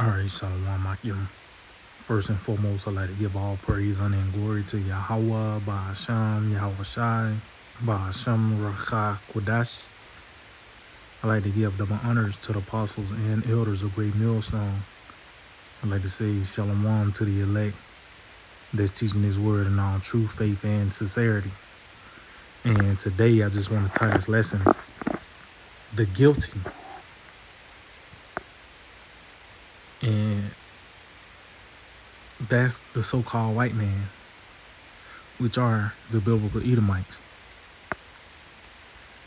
All right, Shalom Akim. First and foremost, I'd like to give all praise, honor, and glory to Yahweh, Bahasham, Yahweh Shai, Bahasham, Rakha, Kodash. I'd like to give double honors to the apostles and elders of Great Millstone. I'd like to say Shalom to the elect that's teaching His word in all truth, faith, and sincerity. And today, I just want to title this lesson, The Guilty. And that's the so-called white man, which are the biblical Edomites.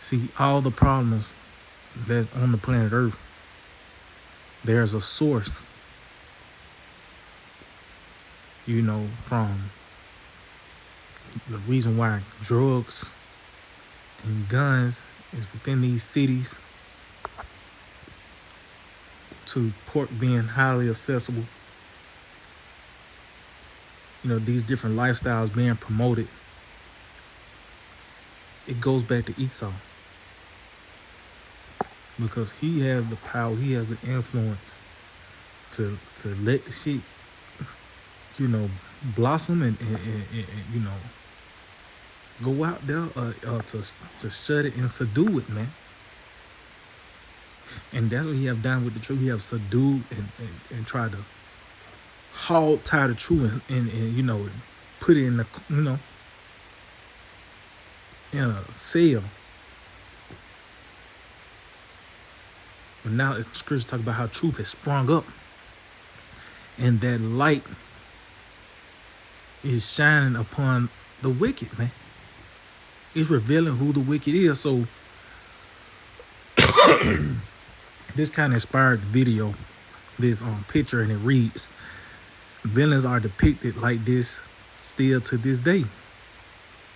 See, all the problems that's on the planet Earth, there's a source, from the reason why drugs and guns is within these cities, to pork being highly accessible, these different lifestyles being promoted. It goes back to Esau, because he has the power, he has the influence to let the shit, blossom and go out there to shut it and subdue it, man. And that's what he have done with the truth. He have subdued and tried to tie the truth and put it in the in a cell. But now it's scripture talk about how truth has sprung up, and that light is shining upon the wicked, man. It's revealing who the wicked is. So this kind of inspired the video, this picture, and it reads, villains are depicted like this still to this day.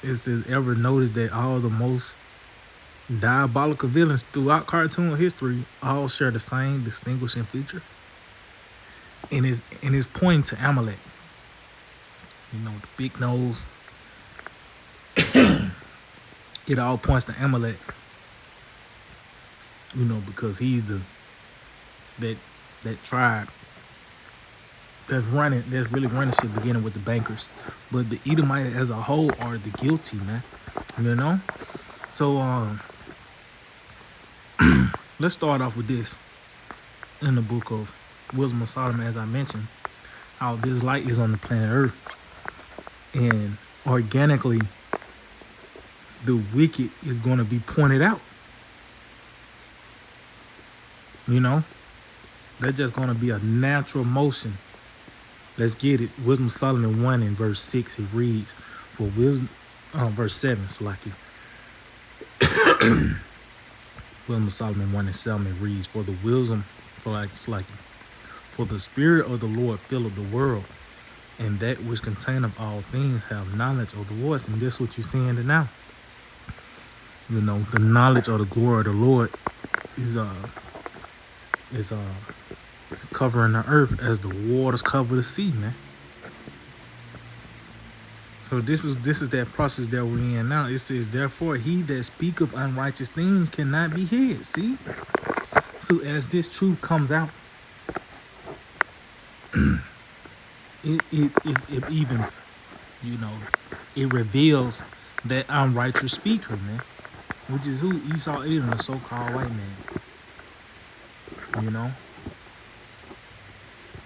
It says, ever notice that all the most diabolical villains throughout cartoon history all share the same distinguishing features? And it's pointing to Amalek. The big nose. It all points to Amalek. Because he's that tribe that's really running shit, beginning with the bankers. But the Edomites as a whole are the guilty, man. So let's start off with this. In the book of Wisdom of Solomon, as I mentioned, how this light is on the planet Earth, and organically the wicked is going to be pointed out. That's just going to be a natural motion. Let's get it. Wisdom of Solomon 1 and verse 6, it reads, for wisdom, verse 7, Salaki. Wisdom of Solomon 1 and 7, it reads, for the wisdom, for the spirit of the Lord filleth the world, and that which containeth all things have knowledge of the voice. And this is what you're seeing now. The knowledge of the glory of the Lord is covering the earth as the waters cover the sea, man. So this is that process that we're in now. It says, therefore, he that speaketh unrighteous things cannot be hid. See? So as this truth comes out, it even, it reveals that unrighteous speaker, man, which is who? Esau Edom, the so-called white man.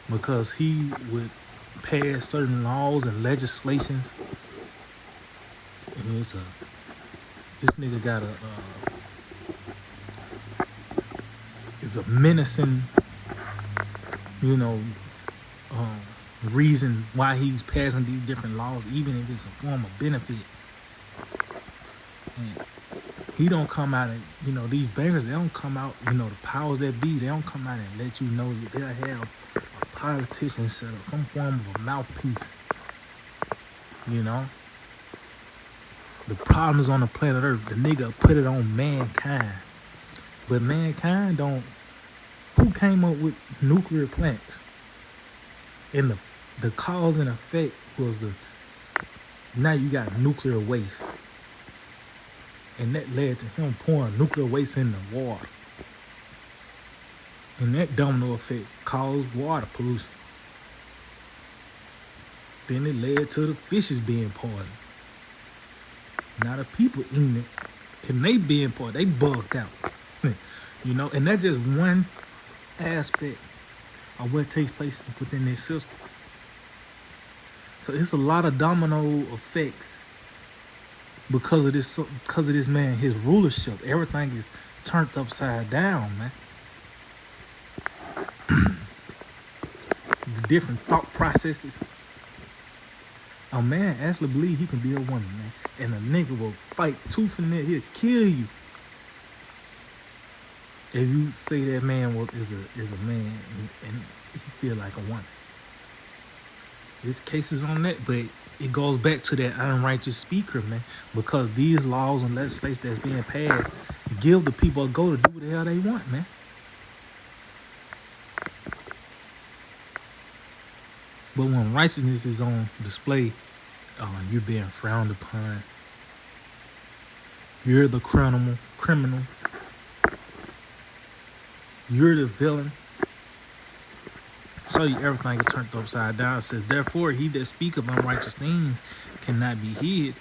Because he would pass certain laws and legislations. And this nigga got is a menacing, reason why he's passing these different laws, even if it's a form of benefit. And he don't come out and, these bankers, they don't come out, the powers that be, they don't come out and let you know that they have a politician set up, some form of a mouthpiece. The problems on the planet Earth, the nigga put it on mankind. But mankind who came up with nuclear plants? And the cause and effect was now you got nuclear waste. And that led to him pouring nuclear waste in the water. And that domino effect caused water pollution. Then it led to the fishes being poisoned. Now the people eating it, and they being poisoned, they bugged out. And that's just one aspect of what takes place within this system. So it's a lot of domino effects because of this man, his rulership. Everything is turned upside down, man. The different thought processes. A man actually believe he can be a woman, man. And a nigga will fight tooth and nail. He'll kill you if you say that man is a man and he feel like a woman. There's cases on that, but it goes back to that unrighteous speaker, man. Because these laws and legislation that's being passed give the people a go to do what the hell they want, man. But when righteousness is on display, you're being frowned upon. You're the criminal. You're the villain. Show you everything is turned upside down. It says, therefore, he that speaketh unrighteous things cannot be hid,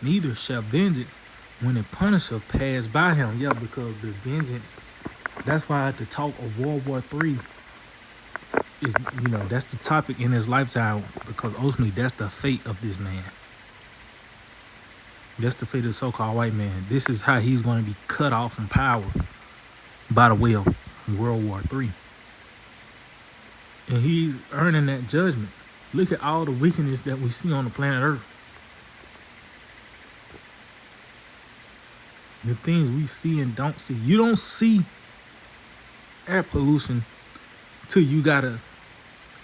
neither shall vengeance when it punisheth pass by him. Yeah, because the vengeance, that's why the talk of World War III is, that's the topic in his lifetime, because ultimately that's the fate of this man. That's the fate of the so-called white man. This is how he's going to be cut off from power by the way of World War III. And he's earning that judgment. Look at all the wickedness that we see on the planet Earth. The things we see and don't see. You don't see air pollution till you gotta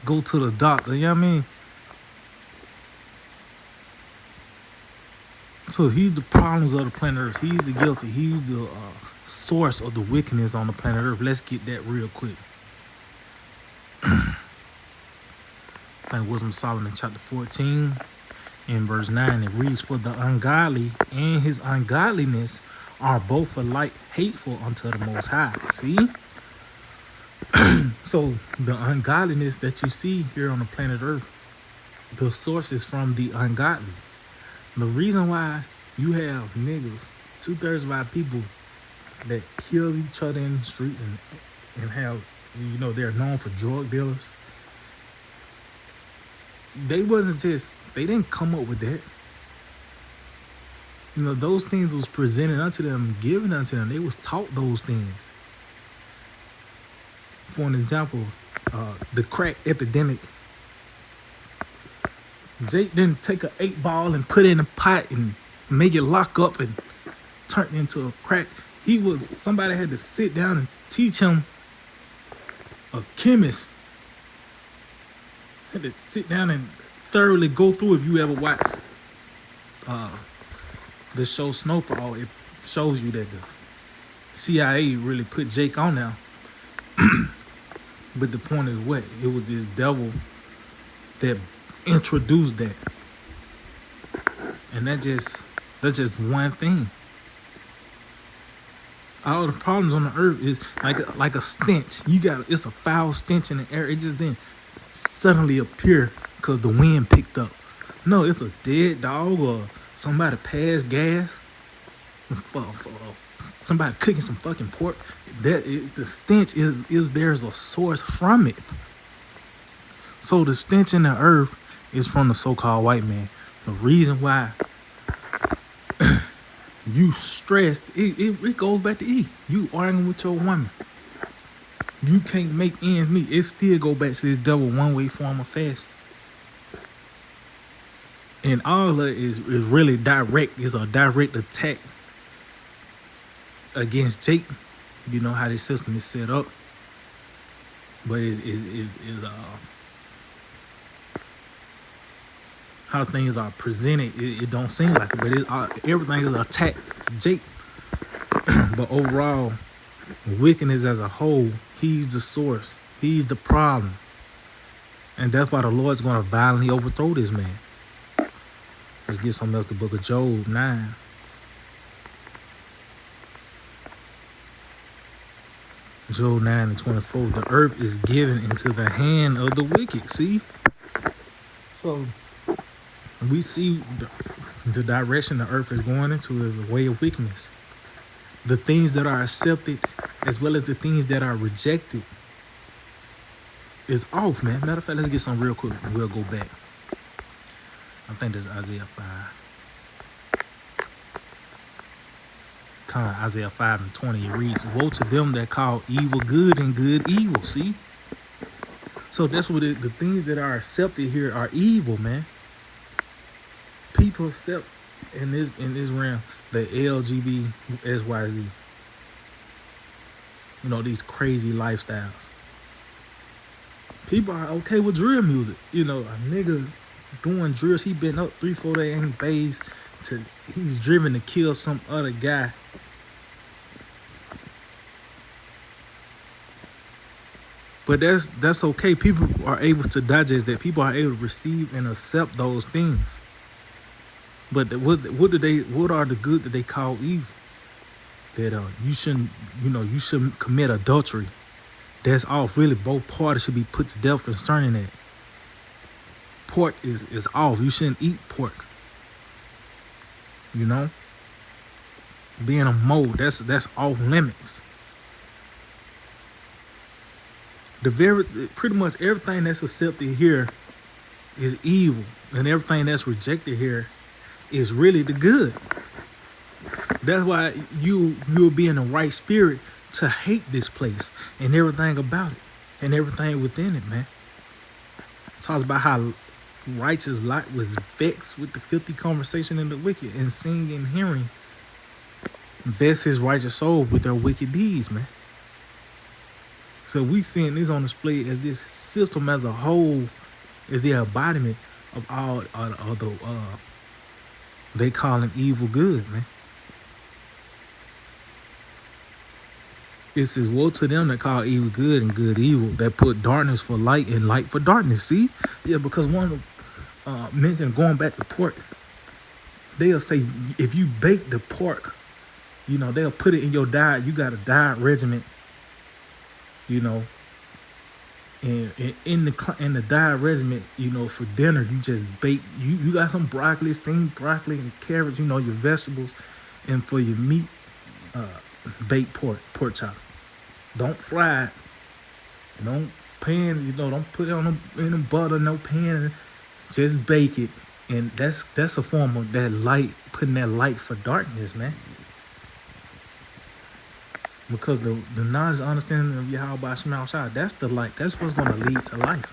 go to the doctor. You know what I mean? So he's the problems of the planet Earth. He's the guilty. He's the source of the wickedness on the planet Earth. Let's get that real quick. I think Wisdom of Solomon chapter 14 in verse 9, it reads, for the ungodly and his ungodliness are both alike hateful unto the Most High. See? So the ungodliness that you see here on the planet Earth, the source is from the ungodly. The reason why you have niggas, 2/3 of our people that kills each other in the streets and have, they're known for drug dealers. They didn't come up with that. Those things was presented unto them, given unto them. They was taught those things. For an example, the crack epidemic. Jake didn't take an 8-ball and put it in a pot and make it lock up and turn it into a crack. Somebody had to sit down and teach him, a chemist had to sit down and thoroughly go through. If you ever watched the show Snowfall, it shows you that the CIA really put Jake on now. But the point is what? It was this devil that introduced that. And that's just one thing. All the problems on the earth is like a stench. It's a foul stench in the air. It just didn't suddenly appear because the wind picked up. No, it's a dead dog or somebody passed gas. Somebody cooking some fucking pork. The stench is there's a source from it. So the stench in the earth is from the so-called white man. The reason why you stressed, it goes back to E. You arguing with your woman. You can't make ends meet. It still go back to this double one-way form of fashion. And all of it is really direct. It's a direct attack against Jake. You know how this system is set up. But how things are presented, it don't seem like it, but everything is an attack to Jake. But overall, wickedness as a whole, he's the source. He's the problem. And that's why the Lord's going to violently overthrow this man. Let's get something else, the book of Job 9. Job 9:24. The earth is given into the hand of the wicked. See? So we see the direction the earth is going into is a way of wickedness. The things that are accepted as well as the things that are rejected is off, man. Matter of fact, let's get some real quick and we'll go back. I think there's Isaiah 5. Isaiah 5:20. It reads, woe to them that call evil good and good evil. See? So that's what the things that are accepted here are evil, man. People accept in this realm the LGBTQIA. You know, these crazy lifestyles. People are okay with drill music. You know, a nigga doing drills, he been up 3-4 days he's driven to kill some other guy. But that's okay. People are able to digest that. People are able to receive and accept those things. But what are the good that they call evil? That you shouldn't commit adultery. That's off. Really, both parties should be put to death concerning that. Pork is off. You shouldn't eat pork. You know? Being a mole, that's off limits. Pretty much everything that's accepted here is evil, and everything that's rejected here is really the good. That's why you'll be in the right spirit to hate this place and everything about it and everything within it, man. It talks about how righteous Lot was vexed with the filthy conversation of the wicked, and seeing and hearing vex his righteous soul with their wicked deeds, man. So we seeing this on display as this system as a whole is the embodiment of all the they calling evil good, man. It says, woe to them that call evil good and good evil, that put darkness for light and light for darkness. See? Yeah, because one mentioned going back to pork, they'll say if you bake the pork, you know, they'll put it in your diet. You got a diet regimen, you know, and in the diet regimen, you know, for dinner, you just bake, you got some broccoli, steamed broccoli and carrots, you know, your vegetables, and for your meat, baked pork chop. Don't fry it. Don't pan, you know, don't put it on in the butter, no pan. Just bake it. And that's a form of that light, putting that light for darkness, man. Because the knowledge, understanding of Yahweh Shema Shai, that's the light. That's what's going to lead to life.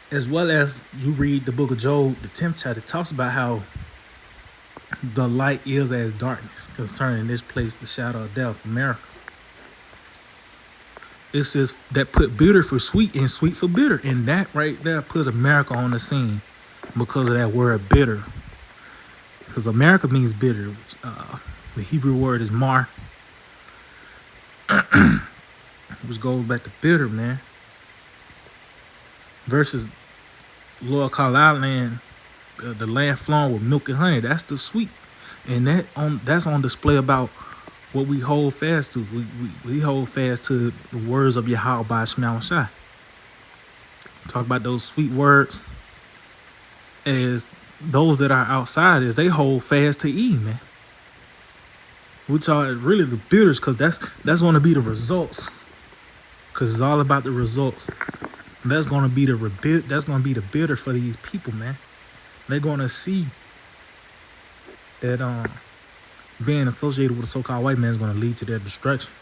As well as you read the book of Job, the 10th chapter, it talks about how the light is as darkness concerning this place, the shadow of death, America. It says that put bitter for sweet and sweet for bitter. And that right there put America on the scene because of that word bitter. Because America means bitter. The Hebrew word is mar, which goes back to bitter, man. Versus Lord Carlisle land, the land flowing with milk and honey. That's the sweet, and that's on display about what we hold fast to. We hold fast to the words of Yahweh Shema Shai. Talk about those sweet words as those that are outside, as they hold fast to E, man. Which are really the bitters, because that's going to be the results. Because it's all about the results. And that's going to be the bitter for these people, man. They're going to see that being associated with a so-called white man is going to lead to their destruction.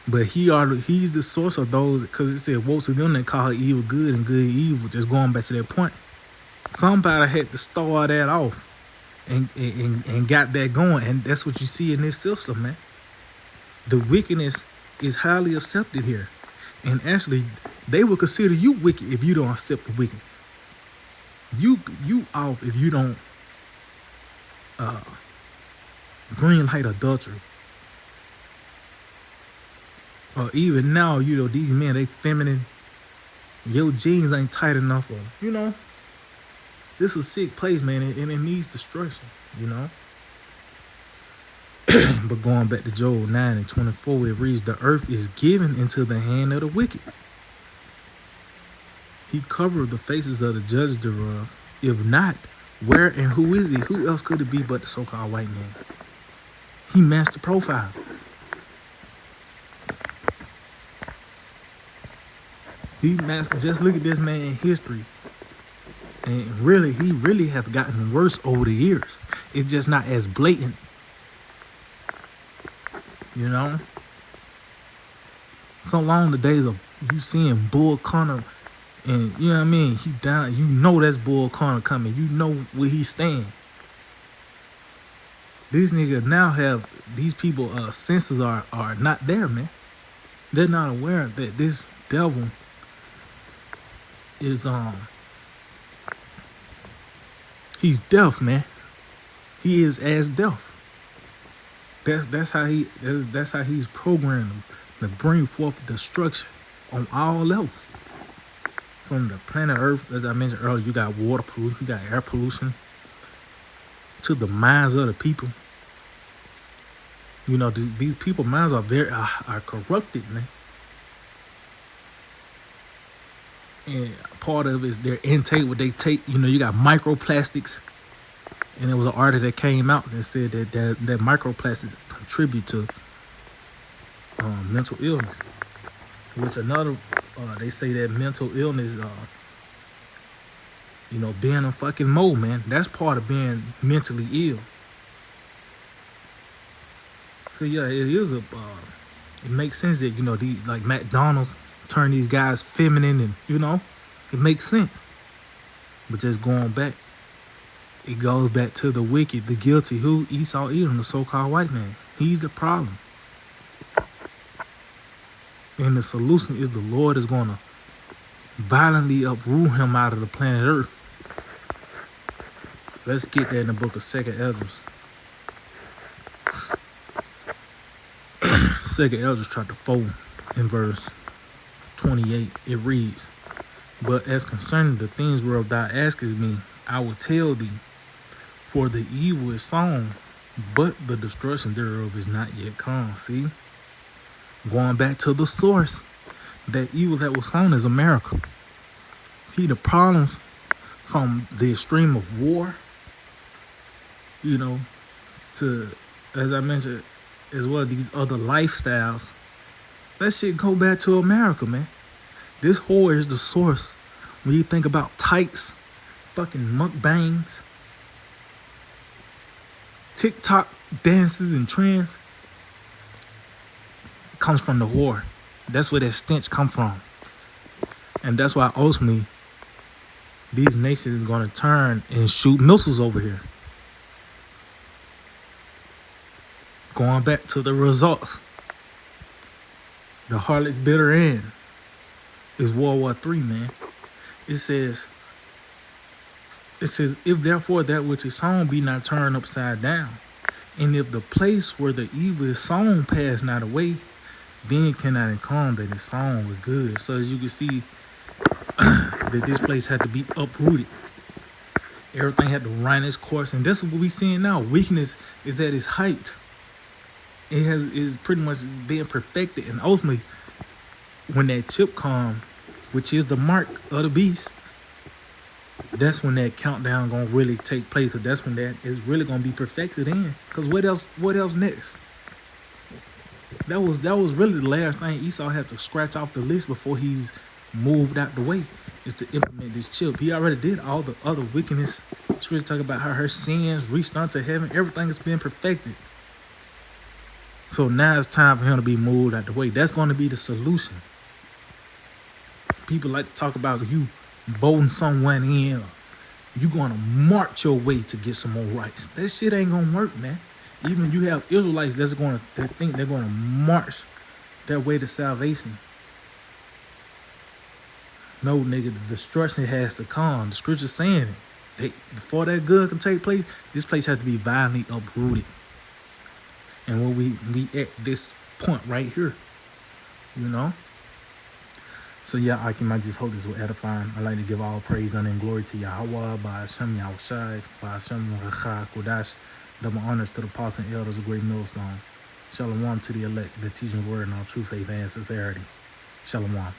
But he's the source of those, because it said, woe to them that call evil good and good evil. Just going back to that point. Somebody had to start that off. And got that going, and that's what you see in this system, man. The wickedness is highly accepted here, and actually, they will consider you wicked if you don't accept the wickedness. You off if you don't green light adultery, or even now, you know, these men, they feminine. Your jeans ain't tight enough, or you know. This is a sick place, man, and it needs destruction, you know. But going back to Job 9:24, it reads, the earth is given into the hand of the wicked. He covered the faces of the judges thereof. If not, where and who is he? Who else could it be but the so-called white man? He matched the profile. He matched, just look at this man history. And really, he really have gotten worse over the years. It's just not as blatant. You know? So long the days of you seeing Bull Connor, and you know what I mean, he down, you know that's Bull Connor coming. You know where he stand. These niggas now have, these people senses are not there, man. They're not aware that this devil is he's deaf, man. He is as deaf. That's how he's programmed them to bring forth destruction on all levels. From the planet Earth, as I mentioned earlier, you got water pollution, you got air pollution, to the minds of the people. You know, these people's minds are very are corrupted, man. And part of it is their intake, what they take. You know, you got microplastics. And there was an article that came out that said that microplastics contribute to mental illness. Which another, they say that mental illness, you know, being a fucking mole, man, that's part of being mentally ill. So yeah, it is it makes sense that, you know, these, like McDonald's turn these guys feminine, and you know, it makes sense. But just going back, it goes back to the wicked, the guilty, who? Esau Edom, the so-called white man. He's the problem. And the solution is the Lord is going to violently uproot him out of the planet Earth. Let's get that in the book of 2nd Esdras. 2nd Esdras chapter 4 in verse 28. It reads, but as concerning the things whereof thou askest me, I will tell thee, for the evil is sown, but the destruction thereof is not yet come. See? Going back to the source, that evil that was sown is America. See, the problems from the extreme of war, you know, to, as I mentioned, as well, these other lifestyles, that shit go back to America, man. This whore is the source. When you think about tights, fucking mukbangs, TikTok dances and trends, it comes from the whore. That's where that stench come from. And that's why ultimately these nations is going to turn and shoot missiles over here. Going back to the results, the harlot's bitter end is World War III, man. It says, if therefore that which is sown be not turned upside down, and if the place where the evil is sown pass not away, then cannot it come that it's sown with good. So as you can see, that this place had to be uprooted. Everything had to run its course, and that's what we're seeing now. Weakness is at its height. It is pretty much being perfected, and ultimately, when that chip comes, which is the mark of the beast, that's when that countdown gonna really take place. Because that's when that is really gonna be perfected in. Because what else next? That was really the last thing Esau had to scratch off the list before he's moved out the way, is to implement this chip. He already did all the other wickedness. She was talking about how her sins reached unto heaven. Everything has been perfected. So now it's time for him to be moved out the way. That's going to be the solution. People like to talk about you voting someone in, or you going to march your way to get some more rights. That shit ain't going to work, man. Even you have Israelites that think they're going to march their way to salvation. No, nigga, the destruction has to come. The scripture's saying it. Before that good can take place, this place has to be violently uprooted. And when we at this point right here, you know. So yeah, I just hope this will edify. I like to give all praise, honor, and glory to Yahweh, by Hashem Yahushai, by Hashem Racha Kodash, Double honors to the apostles and elders of Great Millstone. Shalom to the elect, the teaching word in all true faith and sincerity. Shalom.